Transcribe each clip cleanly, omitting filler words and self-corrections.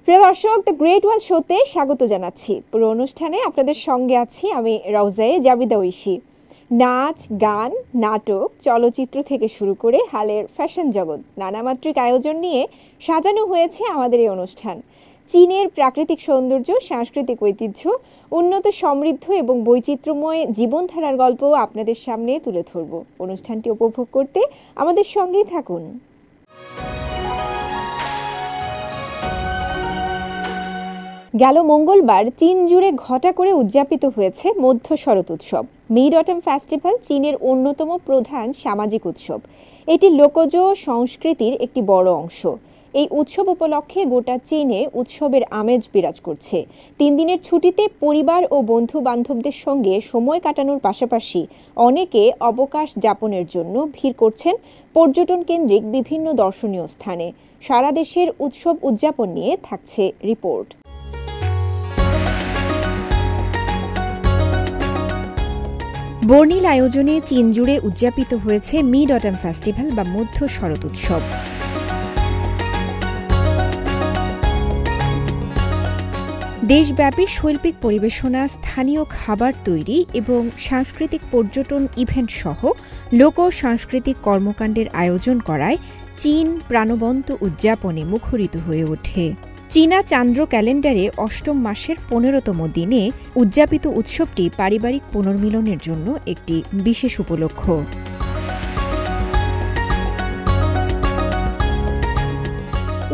প্রিয় দর্শক, the great ওয়াল শোতে স্বাগত জানাচ্ছি। পুরো অনুষ্ঠানে আপনাদের সঙ্গে আছি আমি রওজায়ে জাবিদা ঐশী। নাচ, গান, নাটক, চলচ্চিত্র থেকে শুরু করে হালের ফ্যাশন জগৎ, নানামাত্রিক আয়োজন নিয়ে সাজানো হয়েছে আমাদের এই অনুষ্ঠান। চীনের প্রাকৃতিক সৌন্দর্য, সাংস্কৃতিক ঐতিহ্য, উন্নত সমৃদ্ধ এবং বৈচিত্র্যময় জীবনধারার গল্প আপনাদের সামনে তুলে ধরব। অনুষ্ঠানটি উপভোগ করতে আমাদের সঙ্গেই থাকুন। গেল মঙ্গলবার চীন জুড়ে ঘটা করে উদযাপিত হয়েছে মধ্য শরৎ উৎসব। মিড অটম ফেস্টিভ্যাল চীনের অন্যতম প্রধান সামাজিক উৎসব। এটি লোকজ সংস্কৃতির একটি বড় অংশ। এই উৎসব উপলক্ষে গোটা চীনে উৎসবের আমেজ বিরাজ করছে। 3 দিনের ছুটিতে পরিবার ও বন্ধু বান্ধবদের সঙ্গে সময় কাটানোর পাশাপাশি অনেকে অবকাশ যাপনের জন্য ভিড় করছেন পর্যটন কেন্দ্রিক বিভিন্ন দর্শনীয় স্থানে। সারা দেশের উৎসব উদযাপন নিয়ে থাকছে রিপোর্ট। বর্ণিল আয়োজনে চীন জুড়ে উদযাপিত হয়েছে মিড অটম ফেস্টিভ্যাল বা মধ্য শরৎ উৎসব। দেশব্যাপী শৈল্পিক পরিবেশনা, স্থানীয় খাবার তৈরি এবং সাংস্কৃতিক পর্যটন ইভেন্ট সহ লোক সাংস্কৃতিক কর্মকাণ্ডের আয়োজন করায় চীন প্রাণবন্ত উদযাপনে মুখরিত হয়ে ওঠে। চীনা চান্দ্র ক্যালেন্ডারে ৮ম মাসের ১৫তম দিনে উদযাপিত উৎসবটি পারিবারিক পুনর্মিলনের জন্য একটি বিশেষ উপলক্ষ।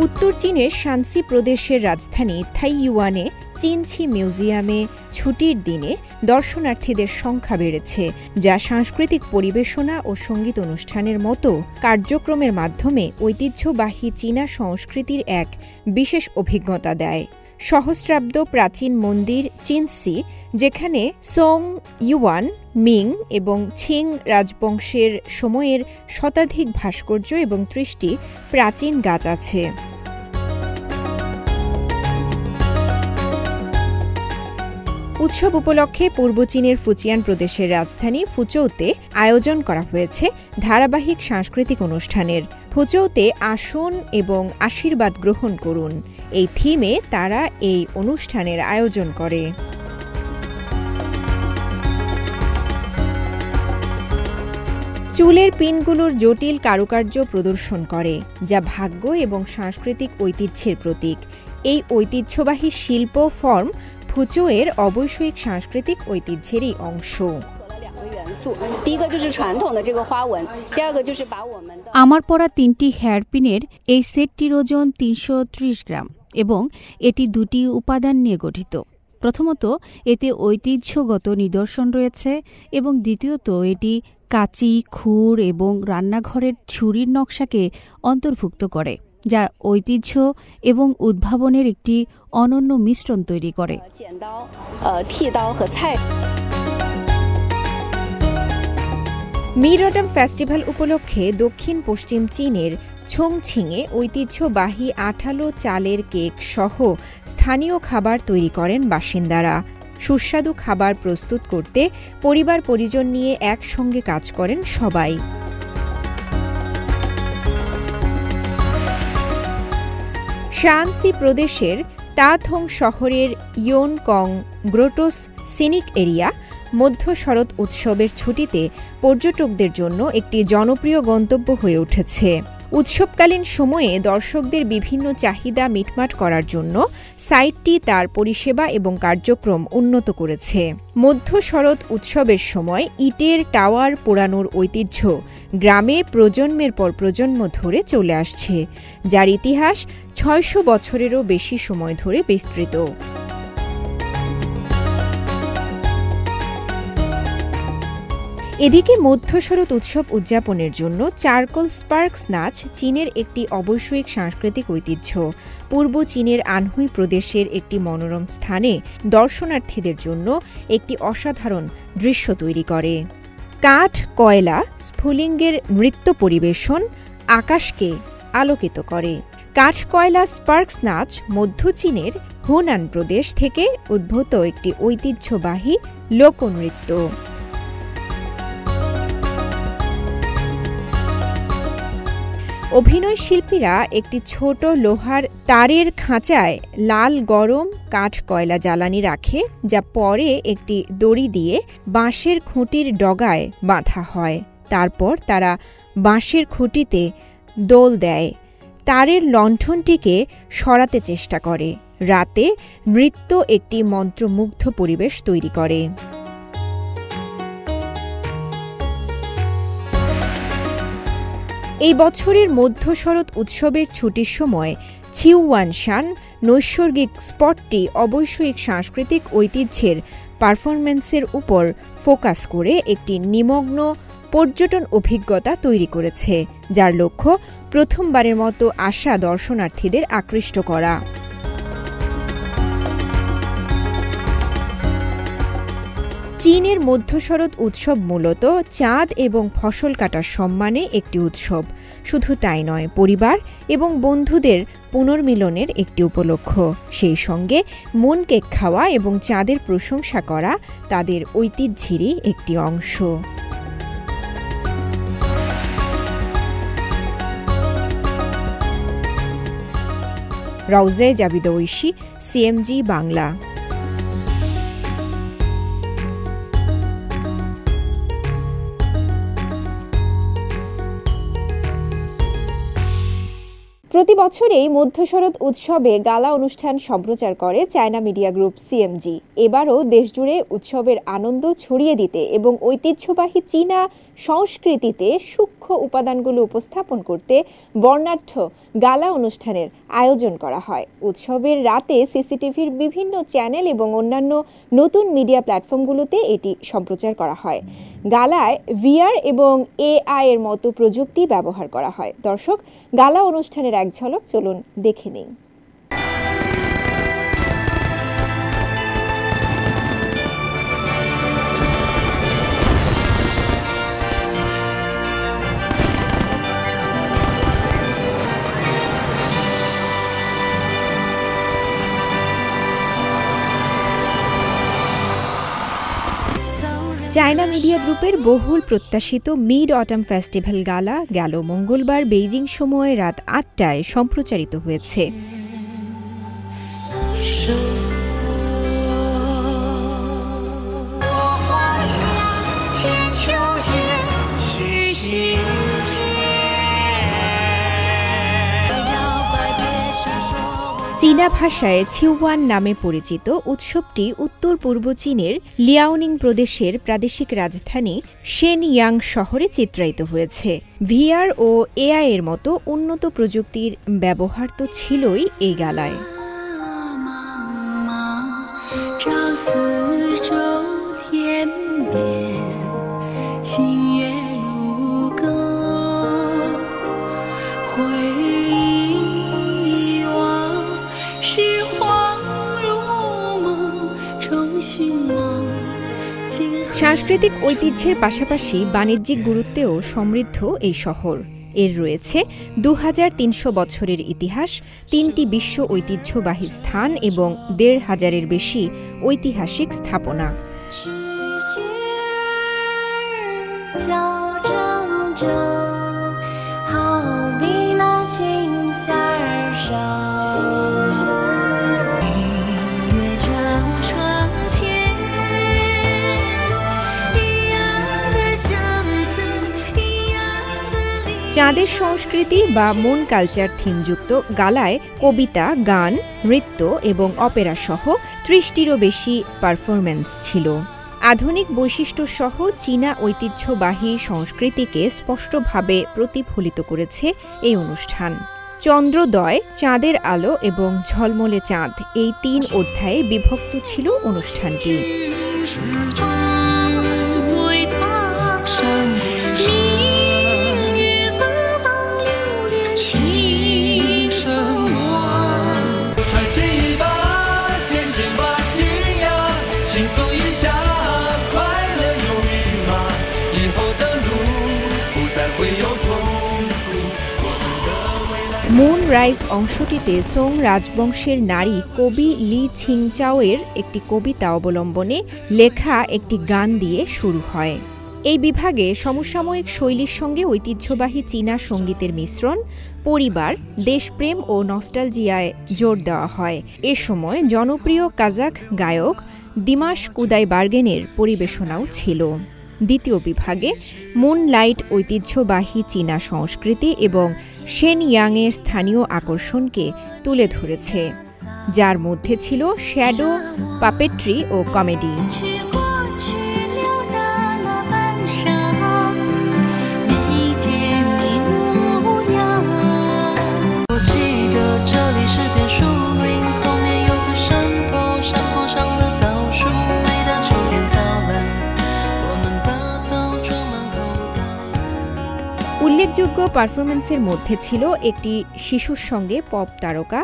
উত্তর চীনের শানসি প্রদেশের রাজধানী থাইইউয়ানে চীনছি মিউজিয়ামে ছুটির দিনে দর্শনার্থীদের সংখ্যা বেড়েছে, যা সাংস্কৃতিক পরিবেশনা ও সঙ্গীত অনুষ্ঠানের মতো কার্যক্রমের মাধ্যমে ঐতিহ্যবাহী চীনা সংস্কৃতির এক বিশেষ অভিজ্ঞতা দেয়। সহস্রাব্দ প্রাচীন মন্দির চিনসি, যেখানে সোং, ইউয়ান, মিং এবং ছিং রাজবংশের সময়ের শতাধিক ভাস্কর্য এবং ৩০টি প্রাচীন গাছ আছে। উৎসব উপলক্ষে পূর্ব চীনের ফুজিয়ান প্রদেশের রাজধানী ফুচৌতে আয়োজন করা হয়েছে ধারাবাহিক সাংস্কৃতিক অনুষ্ঠানের। ফুচৌতে আসুন এবং আশীর্বাদ গ্রহণ করুন, এই থিমে তারা এই অনুষ্ঠানের আয়োজন করে। চুলের পিনগুলোর জটিল কারুকার্য প্রদর্শন করে, যা ভাগ্য এবং সাংস্কৃতিক ঐতিহ্যের প্রতীক। এই ঐতিহ্যবাহী শিল্প ফর্ম ফুচৌয়ের অবৈষয়িক সাংস্কৃতিক ঐতিহ্যেরই অংশ। আমার পরা 3টি হেয়ারপিনের এই সেটটির ওজন ৩৩০ গ্রাম এবং এটি 2টি উপাদান নিয়ে গঠিত। প্রথমত, এতে ঐতিহ্যগত নিদর্শন রয়েছে এবং দ্বিতীয়ত এটি কাঁচি, খুর এবং রান্নাঘরের ছুরির নকশাকে অন্তর্ভুক্ত করে, যা ঐতিহ্য এবং উদ্ভাবনের একটি অনন্য মিশ্রণ তৈরি করে। মিড অটম ফেস্টিভ্যাল উপলক্ষে দক্ষিণ পশ্চিম চীনের ছংছিংয়ে ঐতিহ্যবাহী আঠালো চালের কেক সহ স্থানীয় খাবার তৈরি করেন বাসিন্দারা। সুস্বাদু খাবার প্রস্তুত করতে পরিবার পরিজন নিয়ে একসঙ্গে কাজ করেন সবাই। শানসি প্রদেশের তাথং শহরের ইয়োনকং গ্রোটোস সিনিক এরিয়া মধ্য শরৎ উৎসবের ছুটিতে পর্যটকদের জন্য একটি জনপ্রিয় গন্তব্য হয়ে উঠেছে। উৎসবকালীন সময়ে দর্শকদের বিভিন্ন চাহিদা মিটমাট করার জন্য সাইটটি তার পরিষেবা এবং কার্যক্রম উন্নত করেছে। মধ্য শরৎ উৎসবের সময় ইটের টাওয়ার পোড়ানোর ঐতিহ্য গ্রামে প্রজন্মের পর প্রজন্ম ধরে চলে আসছে, যার ইতিহাস ৬০০ বছরেরও বেশি সময় ধরে বিস্তৃত। এদিকে মধ্য শরৎ উৎসব উদযাপনের জন্য চারকোল স্পার্কস নাচ চীনের একটি অবৈষয়িক সাংস্কৃতিক ঐতিহ্য। পূর্ব চীনের আনহুই প্রদেশের একটি মনোরম স্থানে দর্শনার্থীদের জন্য একটি অসাধারণ দৃশ্য তৈরি করে। কাঠ, কয়লা, স্ফুলিঙ্গের নৃত্য পরিবেশন আকাশকে আলোকিত করে। কাঠকয়লা স্পার্কস নাচ মধ্য চীনের হুনান প্রদেশ থেকে উদ্ভূত একটি ঐতিহ্যবাহী লোকনৃত্য। অভিনয় শিল্পীরা একটি ছোট লোহার তারের খাঁচায় লাল গরম কাঠ কয়লা জ্বালানি রাখে, যা পরে একটি দড়ি দিয়ে বাঁশের খুঁটির ডগায় বাঁধা হয়। তারপর তারা বাঁশের খুঁটিতে দোল দেয়, তারের লণ্ঠনটিকে সরাতে চেষ্টা করে। রাতে নৃত্য একটি মন্ত্রমুগ্ধ পরিবেশ তৈরি করে। এই বছরের মধ্য শরৎ উৎসবের ছুটির সময় ছিউয়ানশান নৈসর্গিক স্পটটি অবশ্যই সাংস্কৃতিক ঐতিহ্যের পারফরম্যান্সের উপর ফোকাস করে একটি নিমগ্ন পর্যটন অভিজ্ঞতা তৈরি করেছে, যার লক্ষ্য প্রথমবারের মতো আসা দর্শনার্থীদের আকৃষ্ট করা। চীনের মধ্য শরৎ উৎসব মূলত চাঁদ এবং ফসল কাটার সম্মানে একটি উৎসব। শুধু তাই নয়, পরিবার এবং বন্ধুদের পুনর্মিলনের একটি উপলক্ষ। সেই সঙ্গে মুন কেক খাওয়া এবং চাঁদের প্রশংসা করা তাদের ঐতিহ্যেরই একটি অংশ। রাউজে জাবিদ ঐশী, সিএমজি বাংলা। প্রতি বছরেই মধ্য শরৎ উৎসবে গালা অনুষ্ঠান সম্প্রচার করে চায়না মিডিয়া গ্রুপ সিএমজি। এবারও দেশজুড়ে উৎসবের আনন্দ ছড়িয়ে দিতে এবং ঐতিহ্যবাহী চীনা সংস্কৃতিতে সূক্ষ্ম উপাদানগুলো উপস্থাপন করতে বর্ণাঢ্য গালা অনুষ্ঠানের আয়োজন করা হয়। উৎসবের রাতে সিসিটিভির বিভিন্ন চ্যানেল এবং অন্যান্য নতুন মিডিয়া প্ল্যাটফর্মগুলোতে এটি সম্প্রচার করা হয়। গালায় ভিআর এবং এআই এর মতো প্রযুক্তি ব্যবহার করা হয়। দর্শক, গালা অনুষ্ঠানের এক ঝলক চলুন দেখে নিন। চায়না মিডিয়া গ্রুপের বহুল প্রত্যাশিত মিড অটাম ফেস্টিভ্যাল গালা গেল মঙ্গলবার বেইজিং সময় রাত ৮টায় সম্প্রচারিত হয়েছে। চীনা ভাষায় ছিউয়ান নামে পরিচিত উৎসবটি উত্তর পূর্ব চীনের লিয়াওনিং প্রদেশের প্রাদেশিক রাজধানী শেনইয়াং শহরে চিত্রায়িত হয়েছে। ভিআর ও এআই এর মতো উন্নত প্রযুক্তির ব্যবহার তো ছিলই এই গালায়। সাংস্কৃতিক ঐতিহ্যের পাশাপাশি বাণিজ্যিক গুরুত্বেও সমৃদ্ধ এই শহর। এর রয়েছে ২৩০০ বছরের ইতিহাস, ৩টি বিশ্ব ঐতিহ্যবাহী স্থান এবং ১৫০০-এর বেশি ঐতিহাসিক স্থাপনা। চাঁদের সংস্কৃতি বা মুন কালচার থিমযুক্ত গালায় কবিতা, গান, নৃত্য এবং অপেরা সহ ৩০টিরও বেশি পারফরম্যান্স ছিল। আধুনিক বৈশিষ্ট্য সহ চীনা ঐতিহ্যবাহী সংস্কৃতিকে স্পষ্টভাবে প্রতিফলিত করেছে এই অনুষ্ঠান। চন্দ্রোদয়, চাঁদের আলো এবং ঝলমলে চাঁদ, এই ৩ অধ্যায়ে বিভক্ত ছিল অনুষ্ঠানটি। মুন রাইজ অংশটিতে সোং রাজবংশের নারী কবি লি ছিংচাওয়ের একটি কবিতা অবলম্বনে লেখা একটি গান দিয়ে শুরু হয়। এই বিভাগে সমসাময়িক শৈলীর সঙ্গে ঐতিহ্যবাহী চীনা সঙ্গীতের মিশ্রণ, পরিবার, দেশপ্রেম ও নস্টালজিয়ায় জোর দেওয়া হয়। এ সময় জনপ্রিয় কাজাখ গায়ক দিমাশ কুদাইবার্গেনের পরিবেশনাও ছিল। দ্বিতীয় বিভাগে মুনলাইট ঐতিহ্যবাহী চীনা সংস্কৃতি এবং শেনইয়াংয়ের স্থানীয় আকর্ষণকে তুলে ধরেছে, যার মধ্যে ছিল শ্যাডো পাপেট্রি ও কমেডি। উল্লেখযোগ্য পারফরম্যান্সের মধ্যে ছিল একটি শিশুর সঙ্গে পপ তারকা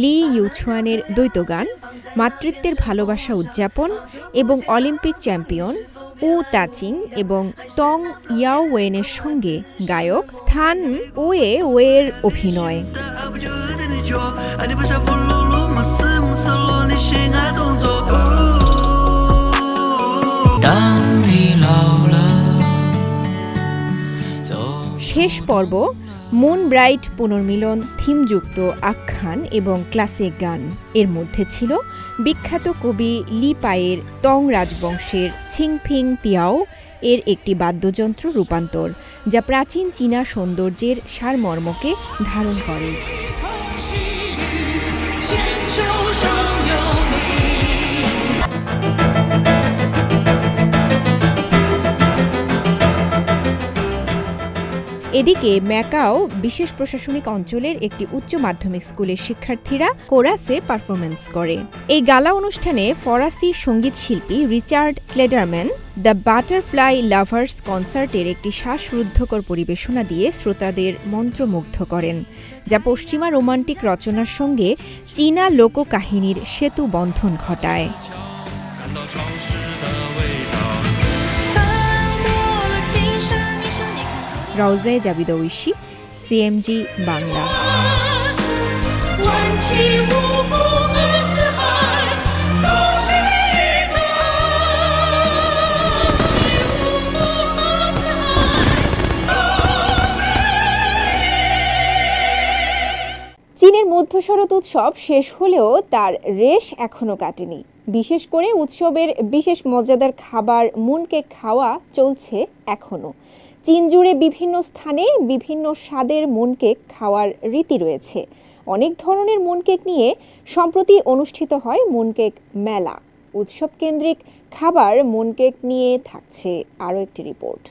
লি ইউছুয়ানের দ্বৈতগান, মাতৃত্বের ভালোবাসা উদযাপন এবং অলিম্পিক চ্যাম্পিয়ন উ তাচিং এবং তং ইয়াওয়েনের সঙ্গে গায়ক থান ওয়ের অভিনয়। শেষ পর্ব মুন ব্রাইট পুনর্মিলন থিমযুক্ত আখ্যান এবং ক্লাসিক গান। এর মধ্যে ছিল বিখ্যাত কবি লি পাইয়ের তং রাজবংশের ছিংফিং তিয়াও এর একটি বাদ্যযন্ত্র রূপান্তর, যা প্রাচীন চীনা সৌন্দর্যের সারমর্মকে ধারণ করে। এদিকে ম্যাকাও বিশেষ প্রশাসনিক অঞ্চলের একটি উচ্চ মাধ্যমিক স্কুলের শিক্ষার্থীরা কোরাসে পারফরমেন্স করে। এই গালা অনুষ্ঠানে ফরাসি সঙ্গীত শিল্পী রিচার্ড ক্লেডারম্যান দ্য বাটারফ্লাই লাভার্স কনসার্টের একটি শ্বাসরুদ্ধকর পরিবেশনা দিয়ে শ্রোতাদের মন্ত্রমুগ্ধ করেন, যা পশ্চিমা রোমান্টিক রচনার সঙ্গে চীনা লোককাহিনীর সেতু বন্ধন ঘটায়। রওজায়ে জাবিদা ঐশী, সিএমজি বাংলা। চীনের মধ্য শরৎ উৎসব শেষ হলেও তার রেশ এখনো কাটেনি। বিশেষ করে উৎসবের বিশেষ মজাদার খাবার মুনকেক খাওয়া চলছে এখনো। চীন জুড়ে বিভিন্ন স্থানে বিভিন্ন স্বাদের মুনকেক খাওয়ার রীতি রয়েছে। অনেক ধরনের মুনকেক নিয়ে সম্প্রতি অনুষ্ঠিত হয় মুনকেক মেলা। উৎসব কেন্দ্রিক খাবার মুনকেক নিয়ে থাকছে আরও একটি রিপোর্ট।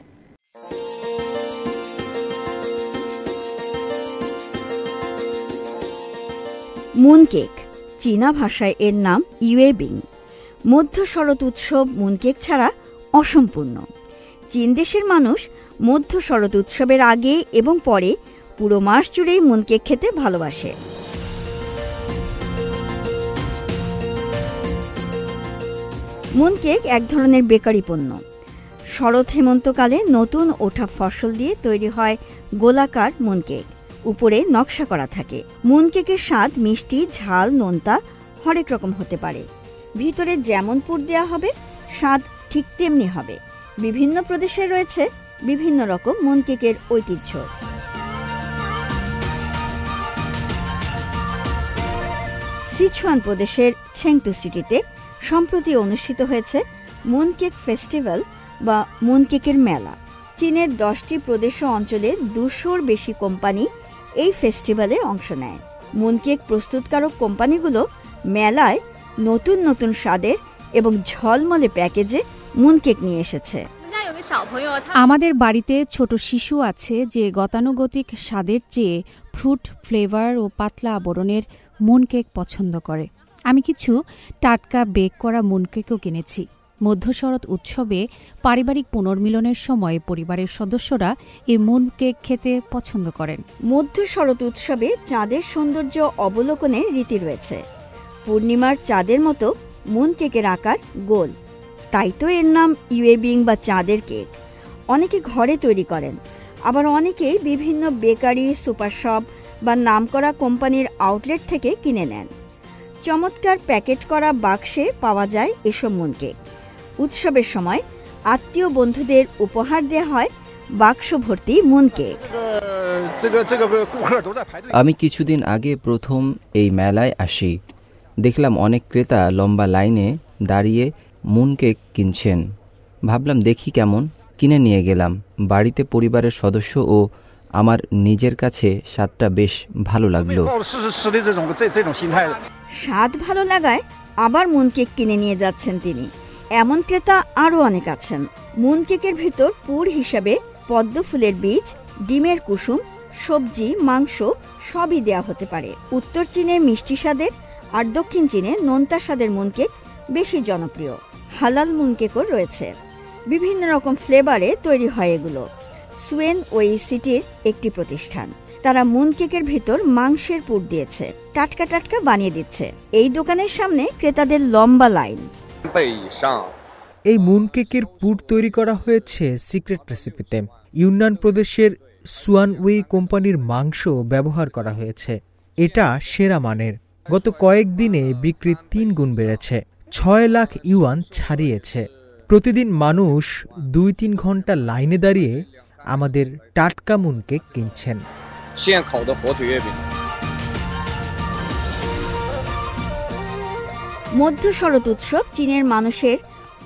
মুনকেক, চীনা ভাষায় এর নাম ইউয়েবিং। মধ্য শরৎ উৎসব মুনকেক ছাড়া অসম্পূর্ণ। চীন দেশের মানুষ মধ্য শরৎ উৎসবের আগে এবং পরে পুরো মাস জুড়েই মুনকেক খেতে ভালোবাসে। মুনকেক এক ধরনের বেকারি পণ্য। শরৎ হেমন্তকালে নতুন ওঠা ফসল দিয়ে তৈরি হয় গোলাকার মুনকেক। উপরে নকশা করা থাকে। মুনকেকের স্বাদ মিষ্টি, ঝাল, নোনতা হরেক রকম হতে পারে। ভিতরে যেমন পুর দেওয়া হবে স্বাদ ঠিক তেমনি হবে। বিভিন্ন প্রদেশে রয়েছে বিভিন্ন রকম মুনকেকের ঐতিহ্য। সিচুয়ান প্রদেশের ছেংটু সিটিতে সম্প্রতি অনুষ্ঠিত হয়েছে মুনকেক ফেস্টিভ্যাল বা মুনকেকের মেলা। চীনের 10টি প্রদেশ ও অঞ্চলের 200-র বেশি কোম্পানি এই ফেস্টিভ্যালে অংশ নেয়। মুনকেক প্রস্তুতকারক কোম্পানিগুলো মেলায় নতুন নতুন স্বাদের এবং ঝলমলে প্যাকেজে মুনকেক নিয়ে এসেছে। আমাদের বাড়িতে ছোট শিশু আছে যে গতানুগতিক স্বাদের চেয়ে ফ্রুট ফ্লেভার ও পাতলা আবরণের মুনকেক পছন্দ করে। আমি কিছু টাটকা বেক করা মুনকেকও কিনেছি। মধ্য শরৎ উৎসবে পারিবারিক পুনর্মিলনের সময় পরিবারের সদস্যরা এই মুনকেক খেতে পছন্দ করেন। মধ্য শরৎ উৎসবে চাঁদের সৌন্দর্য অবলোকনের রীতি রয়েছে। পূর্ণিমার চাঁদের মতো মুনকেকের আকার গোল, তাই তো এর নাম ইউয়েবিং বা চাঁদের কেক। অনেকে ঘরে তৈরি করেন, আবার অনেকেই বিভিন্ন বেকারি, সুপার শপ বা নামকরা কোম্পানির আউটলেট থেকে কিনে নেন। চমৎকার প্যাকেট করা বাক্সে পাওয়া যায় এসব মুনকেক। উৎসবের সময় আত্মীয় বন্ধুদের উপহার দেওয়া হয় বাক্স ভর্তি মুন কেক। আমি কিছুদিন আগে প্রথম এই মেলায় আসি। দেখলাম অনেক ক্রেতা লম্বা লাইনে দাঁড়িয়ে মুন কেক কিনছেন। ভাবলাম দেখি কেমন, কিনে নিয়ে গেলাম। বাড়িতে পরিবারের সদস্য ও আমার নিজের কাছে স্বাদটা বেশ ভালো লাগলো। স্বাদ ভালো লাগায় আবার মুন কেক কিনে নিয়ে যাচ্ছেন তিনি। এমন ক্রেতা আরও অনেক আছেন। মুন কেকের ভিতর পুর হিসাবে পদ্ম ফুলের বীজ, ডিমের কুসুম, সবজি, মাংস সবই দেয়া হতে পারে। উত্তর চীনে মিষ্টি স্বাদের আর দক্ষিণ চীনে নোনতা স্বাদের মুন কেক বেশি জনপ্রিয়। হালাল মুন কেকও রয়েছে। বিভিন্ন রকম ফ্লেভারে তৈরি হয় এগুলো। সুয়েন ওই সিটির একটি প্রতিষ্ঠান। তারা মুন কেকের ভিতর মাংসের পুর দিয়েছে, টাটকা টাটকা বানিয়ে দিচ্ছে। এই দোকানের সামনে ক্রেতাদের লম্বা লাইন। এই মুন কেকের পুর তৈরি করা হয়েছে সিক্রেট রেসিপিতে। ইউনান প্রদেশের সুয়ানউই কোম্পানির মাংস ব্যবহার করা হয়েছে। এটা সেরা মানের। গত কয়েকদিনে বিক্রি 3 গুণ বেড়েছে। 6 লাখ ইউয়ান ছাড়িয়েছে। প্রতিদিন মানুষ 2-3 ঘন্টা লাইনে দাঁড়িয়ে আমাদের টাটকা মুন কেক কিনছেন। মধ্য শরৎ উৎসব চীনের মানুষের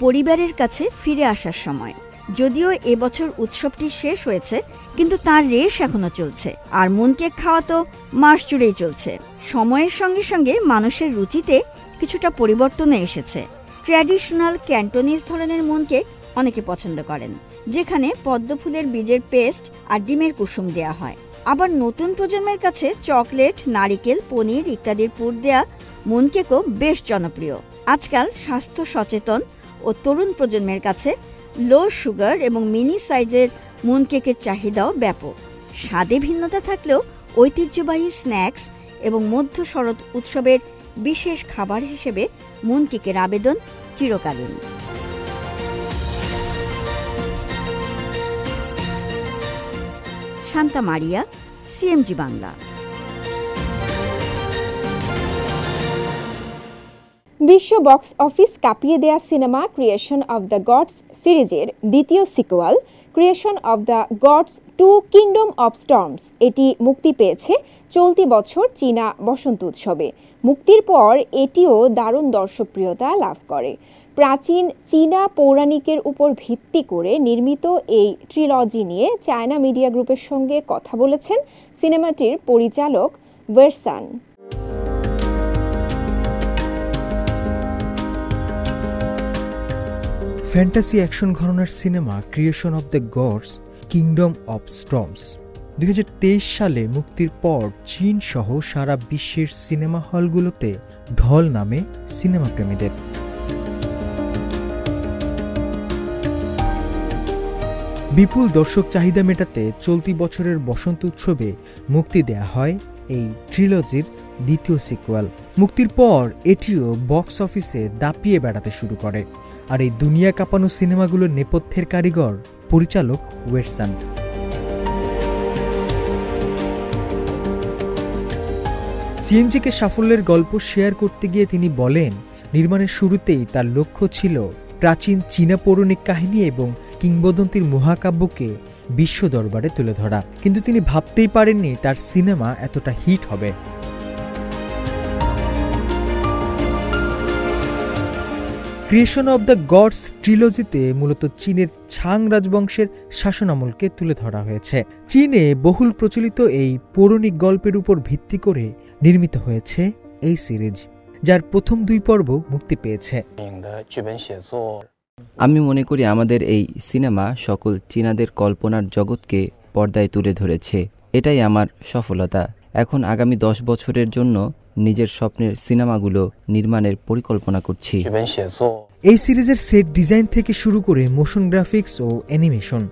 পরিবারের কাছে ফিরে আসার সময়। যদিও এবছর উৎসবটি শেষ হয়েছে, কিন্তু তার রেশ এখনো চলছে। আর মুন কেক খাওয়া তো মাস জুড়েই চলছে। সময়ের সঙ্গে সঙ্গে মানুষের রুচিতে কিছুটা পরিবর্তনে এসেছে। ট্র্যাডিশনাল ক্যান্টোনিজ ধরনের মুন কেক অনেকে পছন্দ করেন, যেখানে পদ্ম ফুলের বীজের পেস্ট আর ডিমের কুসুম দেয়া হয়। আবার নতুন প্রজন্মের কাছে চকলেট, নারিকেল, পনির ইত্যাদির পুর দেয়া মুন কেকও বেশ জনপ্রিয়। আজকাল স্বাস্থ্য সচেতন ও তরুণ প্রজন্মের কাছে লো সুগার এবং মিনি সাইজের মুন কেকের চাহিদাও ব্যাপক। স্বাদে ভিন্নতা থাকলেও ঐতিহ্যবাহী স্ন্যাক্স এবং মধ্য শরৎ উৎসবের বিশেষ খাবার হিসেবে মুন কেকের আবেদন চিরকালীন। শান্তা মারিয়া, সিএমজি বাংলা। বিশ্ব বক্স অফিস কাঁপিয়ে দেয়া সিনেমা ক্রিয়েশন অব দ্য গডস সিরিজের দ্বিতীয় sequel creation of the gods 2 kingdom of storms এটি মুক্তি পেয়েছে চলতি বছর চীনা বসন্ত উৎসবে। মুক্তির পর এটিও দারুণ দর্শকপ্রিয়তা লাভ করে। প্রাচীন চীনা পৌরাণিকের উপর ভিত্তি করে নির্মিত এই ট্রিলজি নিয়ে চায়না মিডিয়া গ্রুপের সঙ্গে কথা বলেছেন সিনেমাটির পরিচালক ওয়েরসান। ফ্যান্টাসি অ্যাকশন ঘরানার cinema creation of the gods kingdom of storms 2023 সালে মুক্তির পর চীন সহ সারা বিশ্বের সিনেমা হলগুলোতে ঢল নামে সিনেমা প্রেমীদের। বিপুল দর্শক চাহিদা মেটাতে চলতি বছরের বসন্ত উৎসবে মুক্তি দেয়া হয় এই ট্রিলজির দ্বিতীয় সিকুয়াল। মুক্তির পর এটিও বক্স অফিসে দাপিয়ে বেড়াতে শুরু করে। আর এই দুনিয়া কাঁপানো সিনেমাগুলোর নেপথ্যের কারিগর পরিচালক ওয়েরসান। সিএমজিকে সাফল্যের গল্প শেয়ার করতে গিয়ে তিনি বলেন, নির্মাণের শুরুতেই তার লক্ষ্য ছিল প্রাচীন চীনা পৌরাণিক কাহিনী এবং কিংবদন্তির মহাকাব্যকে বিশ্ব দরবারে তুলে ধরা। কিন্তু তিনি ভাবতেই পারেননি তার সিনেমা এতটা হিট হবে। ক্রিয়েশন অব দ্য গডস ট্রিলজিতে মূলত চীনের ছাং রাজবংশের শাসনামলকে তুলে ধরা হয়েছে। চীনে বহুল প্রচলিত এই পৌরাণিক গল্পের উপর ভিত্তি করে নির্মিত হয়েছে এই সিরিজ, যার প্রথম 2 পর্ব মুক্তি পেয়েছে। আমি মনে করি আমাদের এই সিনেমা সকল চীনাদের কল্পনার জগৎকে পর্দায় তুলে ধরেছে। এটাই আমার সফলতা। এখন আগামী 10 বছরের জন্য নিজের স্বপ্নের সিনেমাগুলো নির্মাণের পরিকল্পনা করছি। এই সিরিজের সেট ডিজাইন থেকে শুরু করে মোশন গ্রাফিক্স ও অ্যানিমেশন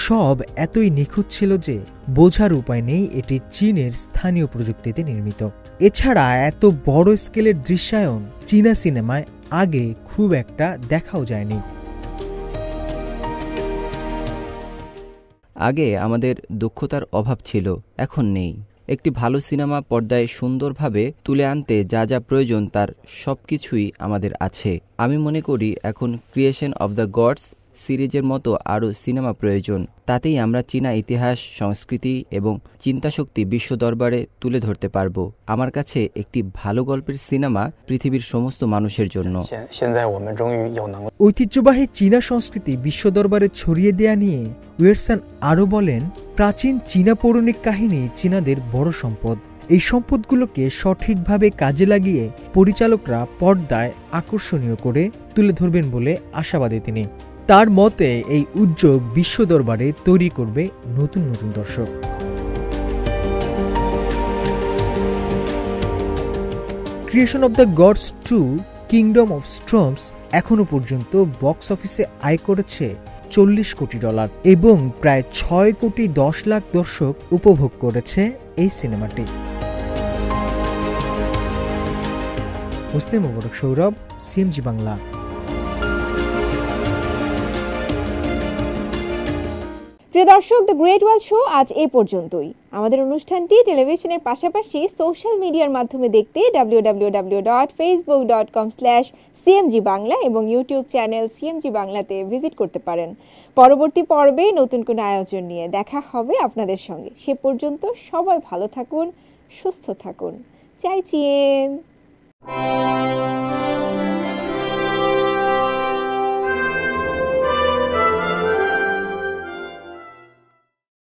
সব এতই নিখুঁত ছিল যে বোঝার উপায় নেই এটি চীনের স্থানীয় প্রযুক্তিতে নির্মিত। এছাড়া এত বড় স্কেলের দৃশ্যায়ন চীনা সিনেমায় আগে খুব একটা দেখাও যায়নি। আগে আমাদের দক্ষতার অভাব ছিল, এখন নেই। একটি ভালো সিনেমা পর্দায় সুন্দরভাবে তুলে আনতে যা যা প্রয়োজন তার সবকিছুই আমাদের আছে। আমি মনে করি এখন ক্রিয়েশন অব দ্য গডস সিরিজের মতো আরও সিনেমা প্রয়োজন। তাতেই আমরা চীনা ইতিহাস, সংস্কৃতি এবং চিন্তাশক্তি বিশ্ব দরবারে তুলে ধরতে পারব। আমার কাছে একটি ভালো গল্পের সিনেমা পৃথিবীর সমস্ত মানুষের জন্য। ঐতিহ্যবাহী চীনা সংস্কৃতি বিশ্ব দরবারে ছড়িয়ে দেয়া নিয়ে উয়েরসান আরও বলেন, প্রাচীন চীনা পৌরাণিক কাহিনী চীনাদের বড় সম্পদ। এই সম্পদগুলোকে সঠিকভাবে কাজে লাগিয়ে পরিচালকরা পর্দায় আকর্ষণীয় করে তুলে ধরবেন বলে আশাবাদী তিনি। তার মতে এই উদ্যোগ বিশ্ব দরবারে তৈরি করবে নতুন নতুন দর্শক। Creation of the gods 2 kingdom of storms এখনো পর্যন্ত বক্স অফিসে আয় করেছে $40 কোটি এবং প্রায় 6 কোটি 10 লাখ দর্শক উপভোগ করেছে এই সিনেমাটি। মুসলিম মোবারক সৌরভ, সিএমজি বাংলা। প্রিয় দর্শক, দ্য গ্রেট ওয়াল শো আজ এই পর্যন্তই। আমাদের অনুষ্ঠানটি টেলিভিশনের পাশাপাশি সোশ্যাল মিডিয়ার মাধ্যমে দেখতে www.facebook.com/cmg বাংলা এবং ইউটিউব চ্যানেল সিএমজি বাংলাতে ভিজিট করতে পারেন। পরবর্তী পর্বে নতুন কোনো আয়োজন নিয়ে দেখা হবে আপনাদের সঙ্গে। সে পর্যন্ত সবাই ভালো থাকুন, সুস্থ থাকুন। চাই চিয়েন।